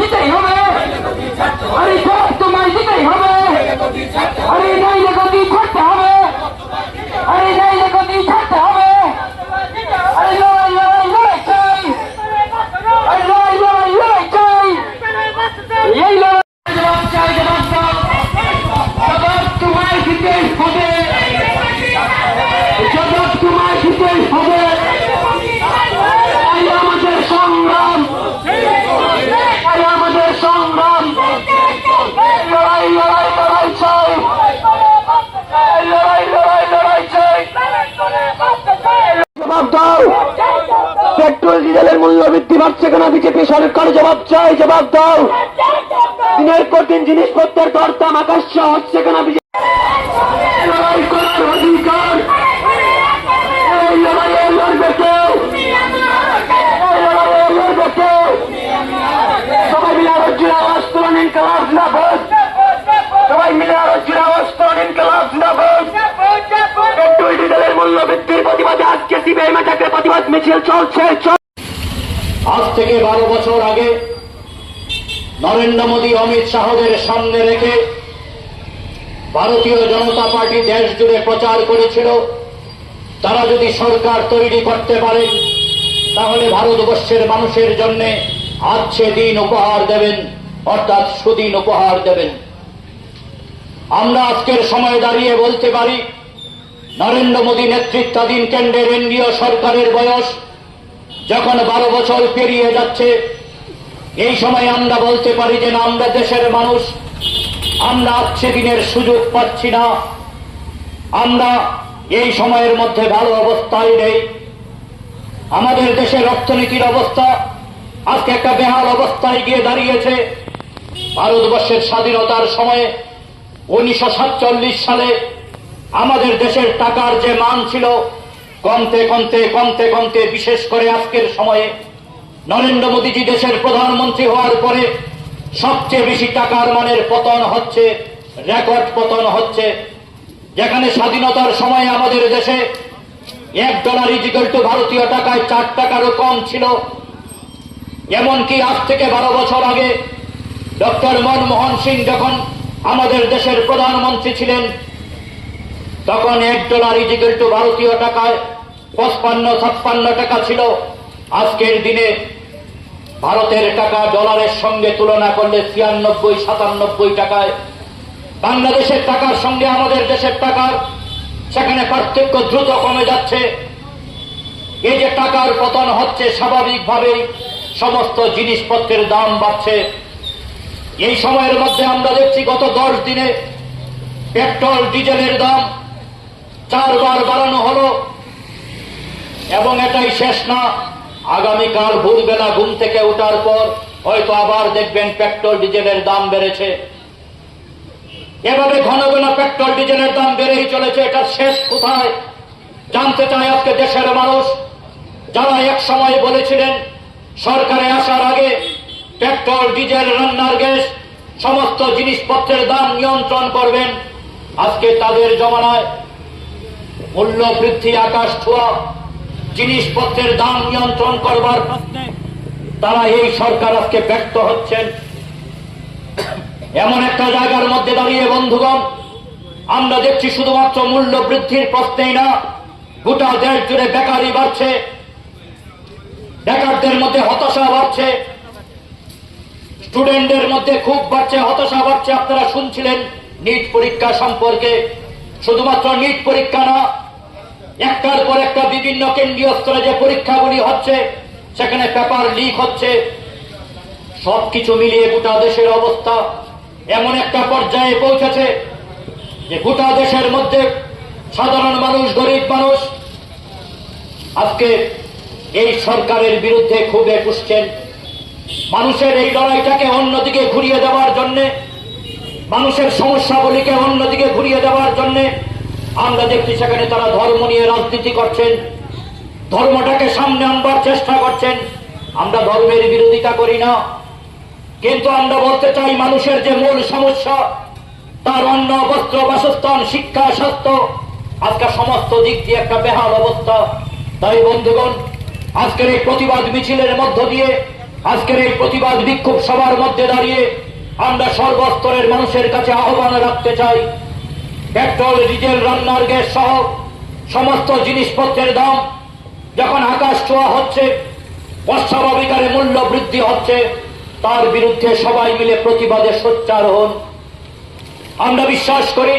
দিতেই হবে, আরে জবাব তোমায় দিতেই হবে, আরে নাইলে গতি ছাড়তে হবে, আরে নাইলে গতি ছাড়তে হবে, আরে লড়াই লড়াই লড়াই চাই, আরে লড়াই লড়াই লড়াই চাই, এই লড়াই জবাব চাই, জবাব দাও, জবাব তোমায় দিতেই হবে, জবাব তোমায় দিতেই হবে। আমাদের সংগ্রাম, আমাদের সংগ্রাম, লড়াই লড়াই লড়াই চাই, লড়াই লড়াই লড়াই চাই, জবাব দাও। পেট্রোল ডিজেলের মূল্য বৃদ্ধি পাচ্ছে কেন বিজেপি সরকার? জবাব চাই, জবাব দাও। দিনের পর দিন জিনিসপত্রের দরদাম আকাশ হচ্ছে কেন? লড়াই করার অধিকার এই লড়াইয়ে লড়বে কেউ, সবাই মিলে আরো জোরে আওয়াজ তুলুন, ইনকলাব জিন্দাবাদ। সবাই মিলে আরো জোরে আওয়াজ তুলুন, ইনকলাব জিন্দাবাদ। পেট্রোল ডিজেলের মূল্য বৃদ্ধির প্রতিবাদে আজকে সিবিআই মাঠে প্রতিবাদ মিছিল চলছে। আজ থেকে 12 বছর আগে নরেন্দ্র মোদী অমিত শাহদের সামনে রেখে ভারতীয় জনতা পার্টি দেশ জুড়ে প্রচার করেছিল তারা যদি সরকার তৈরি করতে পারে তাহলে ভারতবর্ষের মানুষের জন্য আচ্ছে দিন উপহার দেবেন, অর্থাৎ সুদিন উপহার দেবেন। আমরা আজকের সময় দাঁড়িয়ে বলতে পারি নরেন্দ্র মোদী নেতৃত্বাধীন কেন্দ্রের এনডিএ সরকারের বয়স যখন 12 বছর পেরিয়ে যাচ্ছে, এই সময় আমরা বলতে পারি যে না, আমরা দেশের মানুষ, আমরা আজকে দিনের সুযোগ পাচ্ছি না, আমরা এই সময়ের মধ্যে ভালো অবস্থায় নেই। আমাদের দেশের অর্থনীতির অবস্থা আজকে একটা বেহাল অবস্থায় গিয়ে দাঁড়িয়েছে। ভারতবর্ষের স্বাধীনতার সময়ে 1947 সালে আমাদের দেশের টাকার যে মান ছিল কমতে কমতে কমতে কমতে বিশেষ করে আজকের সময়ে নরেন্দ্র মোদীজি দেশের প্রধানমন্ত্রী হওয়ার পরে সবচেয়ে বেশি টাকার মানের পতন হচ্ছে, রেকর্ড পতন হচ্ছে। যেখানে স্বাধীনতার সময় আমাদের দেশে $1 ইকুয়াল টু ভারতীয় টাকায় 4 টাকারও কম ছিল। এমনকি আজ থেকে 12 বছর আগে ডক্টর মনমোহন সিং যখন আমাদের দেশের প্রধানমন্ত্রী ছিলেন তখন $1 ইকুয়াল টু ভারতীয় টাকায় 55-56 টাকা ছিল। আজকের দিনে ভারতের টাকা ডলারের সঙ্গে তুলনা করলে 96-97 টাকায়, বাংলাদেশের টাকার সঙ্গে আমাদের দেশের টাকার সেখানে পার্থক্য দ্রুত কমে যাচ্ছে। এই যে টাকার পতন হচ্ছে, স্বাভাবিকভাবেই সমস্ত জিনিসপত্রের দাম বাড়ছে। এই সময়ের মধ্যে আমরা দেখছি গত 10 দিনে পেট্রোল ডিজেলের দাম 4 বার বাড়ানো হলো এবং এটাই শেষ না। আগামীকাল ভোরবেলা ঘুম থেকে ওঠার পর হয়তো আবার দেখবেন পেট্রোল ডিজেলের দাম বেড়েছে। এভাবে ঘন ঘন পেট্রোল ডিজেলের দাম বেড়েই চলেছে। এটা শেষ কোথায় জানতে চায় আজকে দেশের মানুষ। যারা এক সময় বলেছিলেন সরকারে আসার আগে পেট্রোল ডিজেল রান্নার গ্যাস সমস্ত জিনিসপত্রের দাম নিয়ন্ত্রণ করবেন, আজকে তাদের জমানায় মূল্য বৃদ্ধি আকাশ ছোঁয়া, জিনিসপত্রের দাম নিয়ন্ত্রণ করবার প্রশ্নে তারা এই সরকার আজকে ব্যর্থ হচ্ছেন। এমন একটা জায়গার মধ্যে দাঁড়িয়ে বন্ধুগণ আমরা দেখছি শুধুমাত্র মূল্য বৃদ্ধির প্রশ্নেই না, গোটা দেশ জুড়ে বেকারি বাড়ছে, বেকারদের মধ্যে হতাশা বাড়ছে, স্টুডেন্টদের মধ্যে খুব বাড়ছে, হতাশা বাড়ছে। আপনারা শুনছিলেন নিট পরীক্ষা সম্পর্কে। শুধুমাত্র নিট পরীক্ষা না, একটার পর একটা বিভিন্ন কেন্দ্রীয় স্তরে যে পরীক্ষাগুলি হচ্ছে সেখানে পেপার লিক হচ্ছে। সবকিছু মিলিয়ে গোটা দেশের অবস্থা এমন একটা পর্যায়ে পৌঁছেছে যে গোটা দেশের মধ্যে সাধারণ মানুষ, গরিব মানুষ আজকে এই সরকারের বিরুদ্ধে ক্ষোভে পুষছেন। মানুষের এই লড়াইটাকে অন্যদিকে ঘুরিয়ে দেওয়ার জন্য, মানুষের সমস্যাগুলিকে অন্যদিকে ঘুরিয়ে দেওয়ার জন্য আমরা দেখছি সেখানে তারা ধর্ম নিয়ে রাজনীতি করছেন, ধর্মটাকে সামনে আনবার চেষ্টা করছেন। আমরা ধর্মের বিরোধিতা করি না, কিন্তু আমরা বলতে চাই মানুষের যে মূল সমস্যা তার অন্ন, বস্ত্র, বাসস্থান, শিক্ষা, স্বাস্থ্য আজকে সমস্ত দিক দিয়ে একটা বেহাল অবস্থা। তাই বন্ধুগণ আজকের এই প্রতিবাদ মিছিলের মধ্য দিয়ে আজকের এই প্রতিবাদ বিক্ষোভ সভার মধ্যে দাঁড়িয়ে আমরা সর্বস্তরের মানুষের কাছে আহ্বান রাখতে চাই, পেট্রোল, ডিজেল, রান্নার গ্যাস সহ সমস্ত জিনিসপত্রের দাম যখন আকাশ ছোঁয়া হচ্ছে, অস্বাভাবিক হারে মূল্য বৃদ্ধি হচ্ছে, তার বিরুদ্ধে সবাই মিলে প্রতিবাদে সোচ্চার হন। আমরা বিশ্বাস করি